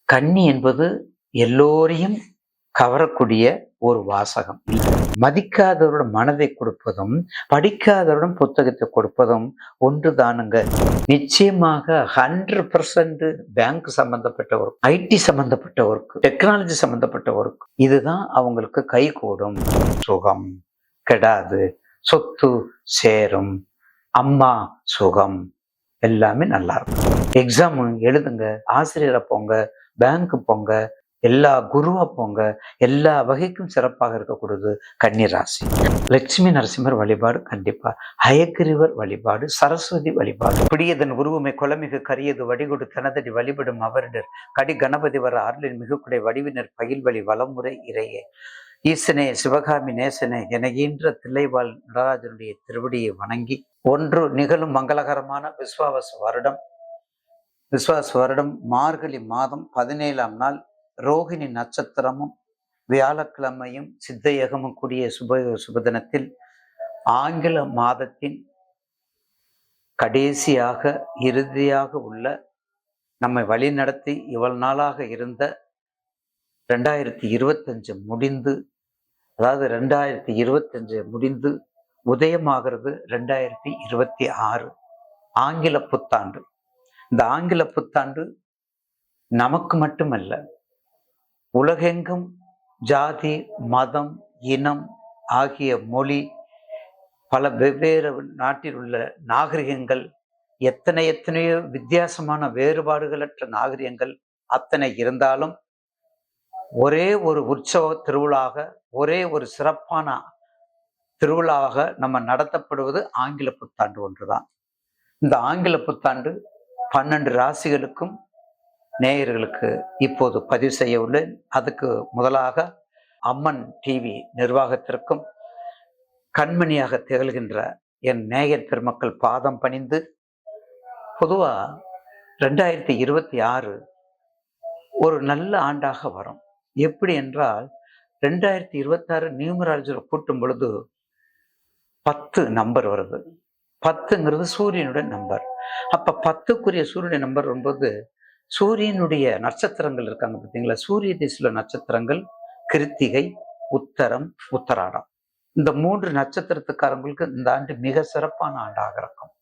கன்னி என்பது எல்லோரையும் கவரக்கூடிய ஒரு வாசகம். மதிக்காதவருடன் மனதை கொடுப்பதும், படிக்காதவருடன் புத்தகத்தை கொடுப்பதும் ஒன்று தானுங்க. நிச்சயமாக 100% பேங்க் சம்பந்தப்பட்ட ஒர்க், ஐடி சம்பந்தப்பட்ட ஒர்க், டெக்னாலஜி சம்பந்தப்பட்ட ஒர்க், இதுதான் அவங்களுக்கு கைகூடும். சுகம் கெடாது, சொத்து சேரும், அம்மா சுகம், எல்லாமே நல்லா இருக்கும். எக்ஸாம் எழுதுங்க, ஆசிரியரை போங்க, பேங்க் போங்க, எல்லா குருவா போங்க, எல்லா வகைக்கும் சிறப்பாக இருக்கக்கூடியது கன்னி ராசி. லட்சுமி நரசிம்மர் வழிபாடு கண்டிப்பா, ஹயக்கிரிவர் வழிபாடு, சரஸ்வதி வழிபாடு. பிடியதன் உருவமை குலமிகு கரியது வடிகொடு தனதடி வழிபடும் அவரிடர் கடி கணபதி வர அருளின் மிகுக்குடை வடிவினர் பயில்வழி வளமுறை இறையே ஈசனே சிவகாமி நேசனே என ஈன்ற தில்லைவாழ் நடராஜனுடைய திருவடியை வணங்கி ஒன்று நிகழும் மங்களகரமான விஸ்வாச வருடம் மார்கழி மாதம் 17ஆம் நாள் ரோகிணி நட்சத்திரமும் வியாழக்கிழமையும் சித்தயகமும் கூடிய சுபதினத்தில் ஆங்கில மாதத்தின் கடைசியாக இறுதியாக உள்ள நம்மை வழிநடத்தி இவ்வளவு நாளாக இருந்த 2025 முடிந்து, அதாவது 2025 முடிந்து உதயமாகிறது 2026 ஆங்கில புத்தாண்டு. இந்த ஆங்கில புத்தாண்டு நமக்கு மட்டுமல்ல, உலகெங்கும் ஜாதி, மதம், இனம் ஆகிய மொழி, பல வெவ்வேறு நாட்டில் உள்ள நாகரிகங்கள், எத்தனையோ வித்தியாசமான வேறுபாடுகளற்ற நாகரிகங்கள் அத்தனை இருந்தாலும் ஒரே ஒரு உற்சவ திருவிழாவாக, ஒரே ஒரு சிறப்பான திருவிழாவாக நம்ம நடத்தப்படுவது ஆங்கில புத்தாண்டு ஒன்றுதான். இந்த ஆங்கில புத்தாண்டு 12 ராசிகளுக்கும் நேயர்களுக்கு இப்போது பதிவு செய்ய உள்ளேன். அதுக்கு முதலாக அம்மன் டிவி நிர்வாகத்திற்கும் கண்மணியாக திகழ்கின்ற என் நேயர் பெருமக்கள் பாதம் பணிந்து, பொதுவா 2026 ஒரு நல்ல ஆண்டாக வரும். எப்படி என்றால் 2026 நியூமராலஜில கூட்டும் பொழுது 10 நம்பர் வருது. 10ங்கிறது சூரியனுடைய நம்பர். அப்ப 10க்குரிய சூரியனுடைய நம்பர் வரும்போது, சூரியனுடைய நட்சத்திரங்கள் இருக்காங்க பார்த்தீங்களா, சூரிய திசையில நட்சத்திரங்கள் கிருத்திகை, உத்தரம், உத்தராடம். இந்த 3 நட்சத்திரத்துக்காரங்களுக்கு இந்த ஆண்டு மிக சிறப்பான ஆண்டாக இருக்கும்.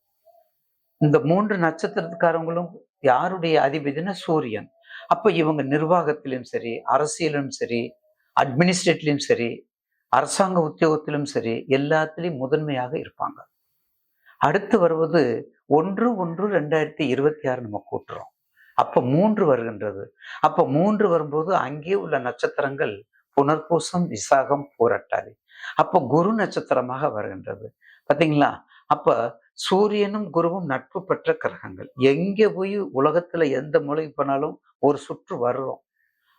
இந்த 3 நட்சத்திரத்துக்காரங்களும் யாருடைய அதிபதினா சூரியன். அப்ப இவங்க நிர்வாகத்திலும் சரி, அரசியலும் சரி, அட்மினிஸ்ட்ரேட்டிலும் சரி, அரசாங்க உத்தியோகத்திலும் சரி, எல்லாத்திலையும் முதன்மையாக இருப்பாங்க. அடுத்து வருவது 1/1/2026 நம்ம கூட்டுறோம். அப்ப 3 வருகின்றது. அப்ப 3 வரும்போது அங்கே உள்ள நட்சத்திரங்கள் புனர்பூசம், விசாகம், பூரட்டாதி. அப்ப குரு நட்சத்திரமாக வருகின்றது. பாத்தீங்களா? அப்ப சூரியனும் குருவும் நட்பு பெற்ற கிரகங்கள். எங்க போய் உலகத்துல எந்த மூலைக்கு போனாலும் ஒரு சுற்று வருவோம்.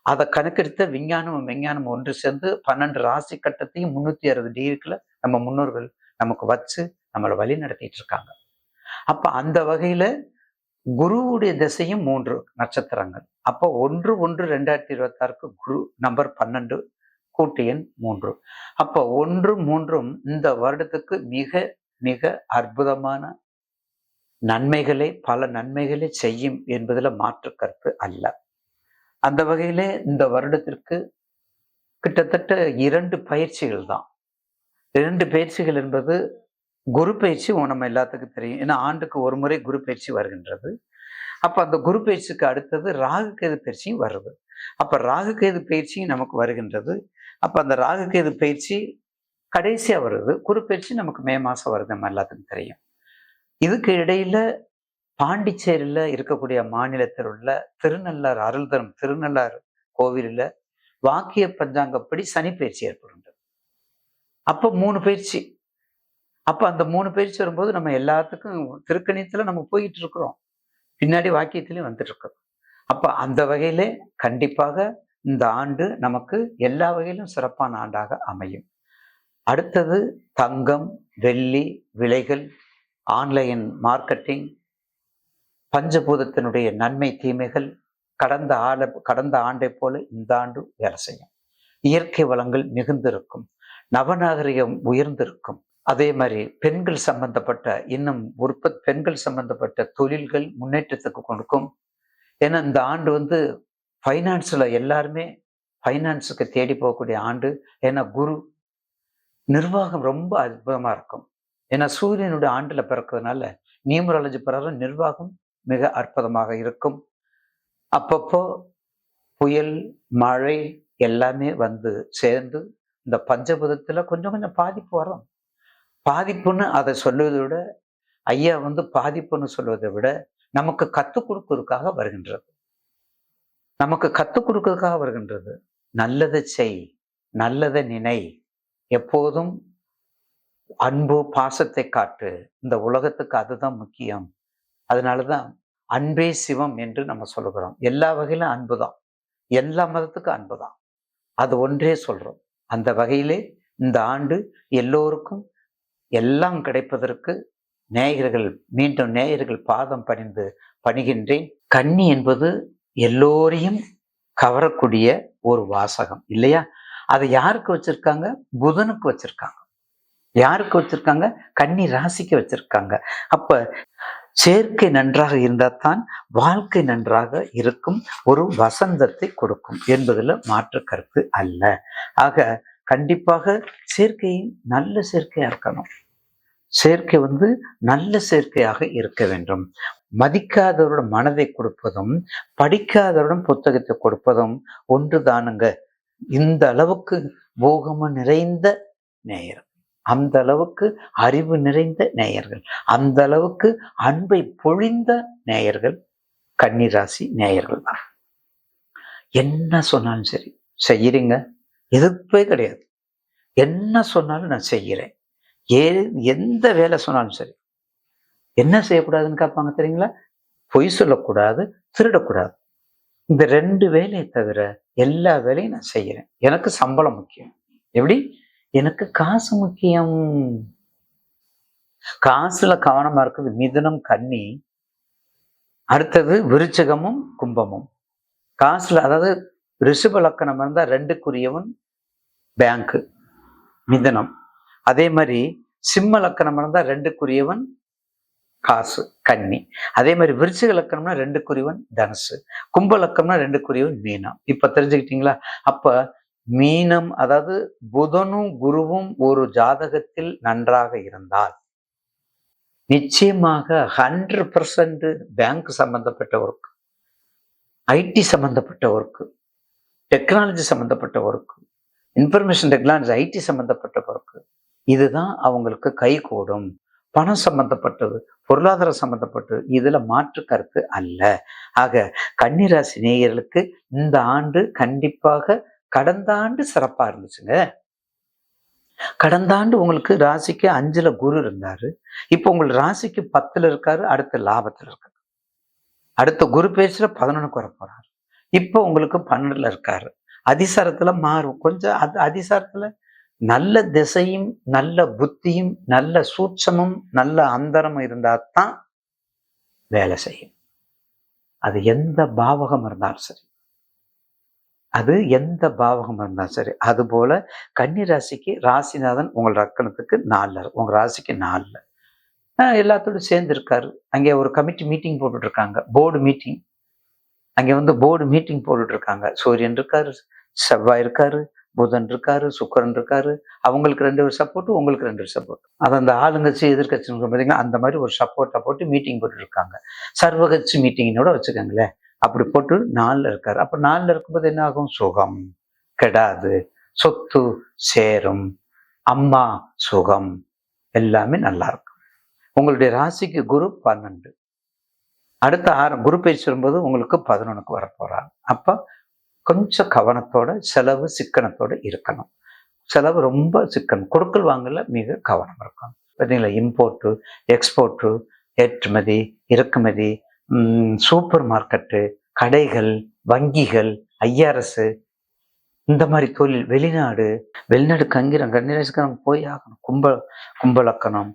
அதை கணக்கெடுத்த விஞ்ஞானமும் விஞ்ஞானமும் ஒன்று சேர்ந்து 12 ராசி கட்டத்தையும் 360 டிகிரிக்குள்ள நம்ம முன்னோர்கள் நமக்கு வச்சு நம்மளை வழி நடத்திட்டு இருக்காங்க. அப்ப அந்த வகையில குருவுடைய திசையும் 3 நட்சத்திரங்கள். அப்போ 1/1/2026 குரு நம்பர் 12 கூட்டு எண் 3. அப்போ 1 3ம் இந்த வருடத்துக்கு மிக மிக அற்புதமான நன்மைகளை, பல நன்மைகளை செய்யும் என்பதுல மாற்று கருத்து அல்ல. அந்த வகையிலே இந்த வருடத்திற்கு கிட்டத்தட்ட 2 பயிற்சிகள் தான். 2 பயிற்சிகள் என்பது குரு பயிற்சி நம்ம எல்லாத்துக்கும் தெரியும். ஏன்னா ஆண்டுக்கு ஒரு முறை குரு பயிற்சி வருகின்றது. அப்ப அந்த குரு பயிற்சிக்கு அடுத்தது ராகு கேது பயிற்சியும் வருது. அப்ப ராகு கேது பயிற்சியும் நமக்கு வருகின்றது. அப்ப அந்த ராகு கேது பயிற்சி கடைசியா வருது. குரு பயிற்சி நமக்கு மே மாசம் வருது, நம்ம எல்லாத்துக்கும் தெரியும். இதுக்கு இடையில பாண்டிச்சேரியில இருக்கக்கூடிய மாநிலத்தில் உள்ள திருநள்ளாறு அருள் தரும் திருநள்ளாறு கோவிலில் வாக்கிய பஞ்சாங்கப்படி சனி பயிற்சி ஏற்படுகின்றது. அப்போ 3 பயிற்சி. அப்ப அந்த 3 பயிற்சி வரும்போது நம்ம எல்லாத்துக்கும் திருக்கணியத்துல நம்ம போயிட்டு இருக்கிறோம், பின்னாடி வாக்கியத்திலையும் வந்துட்டு இருக்கிறோம். அப்ப அந்த வகையிலே கண்டிப்பாக இந்த ஆண்டு நமக்கு எல்லா வகையிலும் சிறப்பான ஆண்டாக அமையும். அடுத்தது தங்கம், வெள்ளி விலைகள், ஆன்லைன் மார்க்கெட்டிங், பஞ்சபூதத்தினுடைய நன்மை தீமைகள் கடந்த ஆண்டை போல இந்த ஆண்டு வேலை செய்யும். இயற்கை வளங்கள் மிகுந்திருக்கும், நவநாகரிகம் உயர்ந்திருக்கும். அதே மாதிரி பெண்கள் சம்பந்தப்பட்ட பெண்கள் சம்பந்தப்பட்ட தொழில்கள் முன்னேற்றத்துக்கு கொடுக்கும். ஏன்னா இந்த ஆண்டு ஃபைனான்ஸ்ல எல்லாருமே ஃபைனான்ஸுக்கு தேடி போகக்கூடிய ஆண்டு. ஏன்னா குரு நிர்வாகம் ரொம்ப அற்புதமா இருக்கும். ஏன்னா சூரியனுடைய ஆண்டுல பிறக்கிறதுனால நியூமராலஜி பிரகாரம் நிர்வாகம் மிக அற்புதமாக இருக்கும். அப்பப்போ புயல், மழை எல்லாமே வந்து சேர்ந்து இந்த பஞ்சபூதத்துல கொஞ்சம் கொஞ்சம் பாதிப்பு வரும். பாதிப்புன்னு அதை சொல்லுவதை விட, ஐயா வந்து பாதிப்புன்னு சொல்வதை விட நமக்கு கத்துக் கொடுக்கறதுக்காக வருகின்றது. நமக்கு கத்துக் கொடுக்கறதுக்காக வருகின்றது. நல்லதை செய், நல்லதை நினை, எப்போதும் அன்பு பாசத்தை காட்டு. இந்த உலகத்துக்கு அதுதான் முக்கியம். அதனாலதான் அன்பே சிவம் என்று நம்ம சொல்லுகிறோம். எல்லா வகையிலும் அன்புதான், எல்லா மதத்துக்கும் அன்புதான். அது ஒன்றே சொல்றோம். அந்த வகையிலே இந்த ஆண்டு எல்லோருக்கும் எல்லாம் கிடைப்பதற்கு மீண்டும் நேயர்கள் பாதம் பணிந்து பணிகின்றேன். கன்னி என்பது எல்லோரையும் கவரக்கூடிய ஒரு வாசகம் இல்லையா? அதை யாருக்கு வச்சிருக்காங்க? புதனுக்கு வச்சிருக்காங்க. யாருக்கு வச்சிருக்காங்க? கன்னி ராசிக்கு வச்சிருக்காங்க. அப்ப சேர்க்கை நன்றாக இருந்தால்தான் வாழ்க்கை நன்றாக இருக்கும், ஒரு வசந்தத்தை கொடுக்கும் என்பதுல மாற்று கருத்து அல்ல. ஆக கண்டிப்பாக சேர்க்கை நல்ல சேர்க்கையா இருக்கணும். சேர்க்கை வந்து நல்ல சேர்க்கையாக இருக்க வேண்டும். மதிக்காதவரோட மனதை கொடுப்பதும் படிக்காதவருடன் புத்தகத்தை கொடுப்பதும் ஒன்று தானுங்க. இந்த அளவுக்கு போகம நிறைந்த நேயர், அந்த அளவுக்கு அறிவு நிறைந்த நேயர்கள், அந்த அளவுக்கு அன்பை பொழிந்த நேயர்கள் கன்னிராசி நேயர்கள் தான். என்ன சொன்னாலும் சரி செய்யறீங்க, எதிர்ப்பே கிடையாது. என்ன சொன்னாலும் நான் செய்கிறேன். எந்த வேலை சொன்னாலும் சரி. என்ன செய்யக்கூடாதுன்னு கேட்பாங்க தெரியுங்களா? பொய் சொல்லக்கூடாது, திருடக்கூடாது. இந்த 2 வேலையை தவிர எல்லா வேலையும் நான் செய்யறேன். எனக்கு சம்பளம் முக்கியம். எப்படி? எனக்கு காசு முக்கியம். காசுல கவனமா இருக்குது மிதுனம், கன்னி. அடுத்தது விருச்சிகமும் கும்பமும். காசுல, அதாவது ரிஷப லக்கணம் இருந்தா 2க்குரியவன் பேங்க் மிதுனம். அதே மாதிரி சிம்ம லக்கணம் இருந்தா 2க்குரியவன் காசு கன்னி. அதே மாதிரி விருச்சிக லக்கணம்னா 2க்குரியவன் தனுசு. கும்ப லக்கணம்னா 2க்குரியவன் மீனம். இப்ப தெரிஞ்சுக்கிட்டீங்களா? அப்ப மீனம், அதாவது புதனும் குருவும் ஒரு ஜாதகத்தில் நன்றாக இருந்தால் நிச்சயமாக 100% பேங்க் சம்பந்தப்பட்ட ஒர்க், ஐடி சம்பந்தப்பட்ட ஒர்க், டெக்னாலஜி சம்பந்தப்பட்ட ஒர்க், இன்ஃபர்மேஷன் டெக்னாலஜி, ஐடி சம்பந்தப்பட்ட ஒர்க், இதுதான் அவங்களுக்கு கை கூடும். பணம் சம்பந்தப்பட்டது, பொருளாதாரம் சம்பந்தப்பட்டது, இதுல மாற்று கருத்து அல்ல. ஆக கன்னிராசி நேயர்களுக்கு இந்த ஆண்டு கண்டிப்பாக, கடந்த ஆண்டு சிறப்பா இருந்துச்சுங்க. கடந்த ஆண்டு உங்களுக்கு ராசிக்கு 5ல குரு இருந்தாரு. இப்போ உங்களுக்கு ராசிக்கு 10ல இருக்காரு. அடுத்த லாபத்துல இருக்காரு. அடுத்த குரு பேச்சுல 11க்கு வர போறாரு. இப்போ உங்களுக்கு 12ல இருக்காரு. அதிசாரத்துல மாறும் கொஞ்சம். அதிசாரத்துல நல்ல திசையும் நல்ல புத்தியும் நல்ல சூட்சமும் நல்ல அந்தரமும் இருந்தாதான் வேலை செய்யும். அது எந்த பாவகம் இருந்தாலும் சரி, அது எந்த பாவகம் இருந்தாலும் சரி. அது போல கன்னிராசிக்கு ராசிநாதன் உங்கள் லக்கணத்துக்கு 4ல, உங்க ராசிக்கு 4ல எல்லாத்தோடு சேர்ந்து இருக்காரு. அங்கே ஒரு கமிட்டி மீட்டிங் போட்டுட்டு இருக்காங்க, போர்டு மீட்டிங். அங்கே வந்து போர்டு மீட்டிங் போட்டுட்டு இருக்காங்க. சூரியன் இருக்காரு, செவ்வாய் இருக்காரு, புதன் இருக்காரு, சுக்கரன் இருக்காரு. அவங்களுக்கு 2 சப்போர்ட், உங்களுக்கு 2 சப்போர்ட். அது அந்த ஆளுங்கட்சி எதிர்கட்சி பார்த்தீங்கன்னா அந்த மாதிரி ஒரு சப்போர்ட்டை போட்டு மீட்டிங் போட்டு இருக்காங்க. சர்வகட்சி மீட்டிங்கோட வச்சுக்கோங்களேன். அப்படி போட்டு 4ல இருக்காரு. அப்ப 4ல இருக்கும்போது என்ன ஆகும்? சுகம் கெடாது, சொத்து சேரும், அம்மா சுகம், எல்லாமே நல்லா இருக்கும். உங்களுடைய ராசிக்கு குரு 12, அடுத்த 6 குரு பயிற்சி வரும்போது உங்களுக்கு 11க்கு வர போறாங்க. அப்ப கொஞ்சம் கவனத்தோட, செலவு சிக்கனத்தோட இருக்கணும். செலவு ரொம்ப சிக்கனம், கொடுக்கல் வாங்கல மிக கவனம் இருக்கணும். பார்த்தீங்களா? இம்போர்ட்டு, எக்ஸ்போர்ட்டு, ஏற்றுமதி, இறக்குமதி, சூப்பர் மார்க்கெட்டு, கடைகள், வங்கிகள், ஐஆர்எஸ், இந்த மாதிரி தொழில், வெளிநாடு கன்னிராசிக்காரங்க போய் ஆகணும். கும்பலக்கணம்,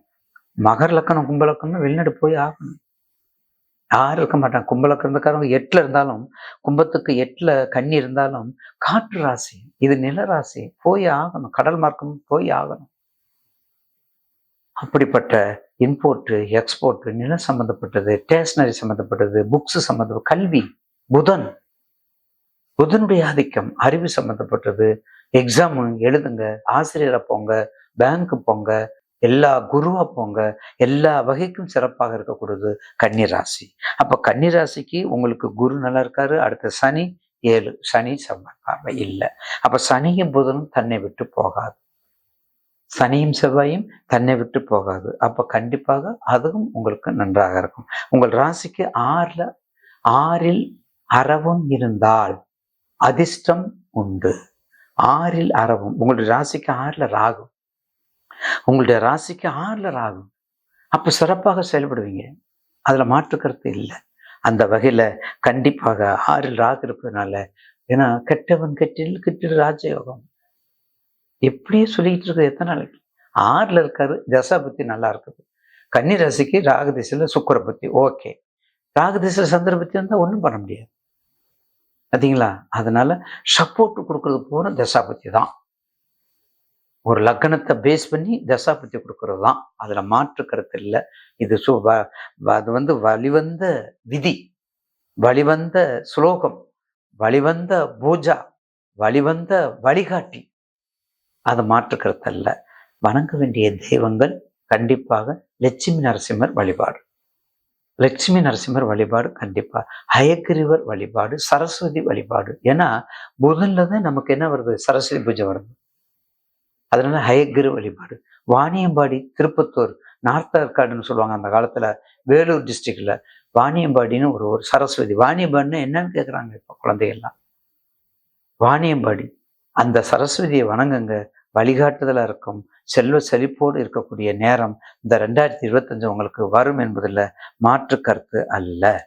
மகர லக்கணம், கும்பலக்கணம் வெளிநாடு போய் ஆகணும். யாரும் இருக்க மாட்டாங்க. கும்பலக்கணக்காரங்க 8ல இருந்தாலும், கும்பத்துக்கு 8ல கன்னி இருந்தாலும் காற்று ராசி, இது நில ராசி, போய் ஆகணும். கடல் மார்க்கம் போய் ஆகணும். அப்படிப்பட்ட இம்போர்ட், எக்ஸ்போர்ட், நிலம் சம்பந்தப்பட்டது, ஸ்டேஷனரி சம்பந்தப்பட்டது, புக்ஸ் சம்பந்தப்பட்ட, கல்வி, புதன் புதனுடைய ஆதிக்கம் அறிவு சம்பந்தப்பட்டது. எக்ஸாம் எழுதுங்க, ஆசிரியரை போங்க, பேங்க்கு போங்க, எல்லா குருவா போங்க, எல்லா வகைக்கும் சிறப்பாக இருக்கக்கூடியது கன்னிராசி. அப்ப கன்னிராசிக்கு உங்களுக்கு குரு நல்லா இருக்காரு. அடுத்த சனி 7, சனி செவ்வாய் பார்வை இல்லை. அப்ப சனியும் புதனும் தன்னை விட்டு போகாது, சனியும் செவ்வாயும் தன்னை விட்டு போகாது. அப்ப கண்டிப்பாக அதுவும் உங்களுக்கு நன்றாக இருக்கும். உங்கள் ராசிக்கு ஆறில் அரவம் இருந்தால் அதிர்ஷ்டம் உண்டு. 6ல் அரவம், உங்களுடைய ராசிக்கு 6ல ராகு, உங்களுடைய ராசிக்கு 6ல ராகு. அப்ப சிறப்பாக செயல்படுவீங்க, அதுல மாற்று கருத்து இல்லை. அந்த வகையில கண்டிப்பாக 6ல் ராகு இருப்பதனால, ஏன்னா கெட்டவன் கெட்டில் ராஜயோகம் எப்படியே சொல்லிட்டு இருக்க எத்தனை நாளைக்கு. 6ல இருக்காரு, தசா புத்தி நல்லா இருக்குது. கன்னி ராசிக்கு ராகு திசையில சுக்கிர புத்தி ஓகே, ராகு திசையில சந்திர புத்தி வந்தா ஒன்றும் பண்ண முடியாது பார்த்தீங்களா. அதனால சப்போர்ட் கொடுக்கறது பூரா தசாபத்தி தான். ஒரு லக்னத்தை பேஸ் பண்ணி தசாபத்தி கொடுக்கறது தான், அதுல மாற்று கருத்து இல்லை. இது அது வழிவந்த விதி, வழிவந்த ஸ்லோகம், வழிவந்த பூஜா, வழிவந்த வழிகாட்டி, அது மாற்று கருத்து அல்ல. வணங்க வேண்டிய தெய்வங்கள் கண்டிப்பாக லட்சுமி நரசிம்மர் வழிபாடு, லட்சுமி நரசிம்மர் வழிபாடு கண்டிப்பா, ஹயக்கிரிவர் வழிபாடு, சரஸ்வதி வழிபாடு. ஏன்னா புதன்ல தான் நமக்கு என்ன வருது, சரஸ்வதி பூஜை வருது. அதனால ஹயக்கிரி வழிபாடு. வாணியம்பாடி, திருப்பத்தூர், நார்த் ஆர்காடுன்னு சொல்லுவாங்க அந்த காலத்துல, வேலூர் டிஸ்ட்ரிக்ட்ல வாணியம்பாடின்னு ஒரு சரஸ்வதி. வாணியம்பாடின்னு என்னன்னு கேட்குறாங்க இப்போ குழந்தைகள்லாம். வாணியம்பாடி அந்த சரஸ்வதியை வணங்குங்க, வழிகாட்டுதலா இருக்கும். செல்வ செழிப்போடு இருக்கக்கூடிய நேரம் இந்த 2025 உங்களுக்கு வரும் என்பதில் மாற்று கருத்து அல்ல.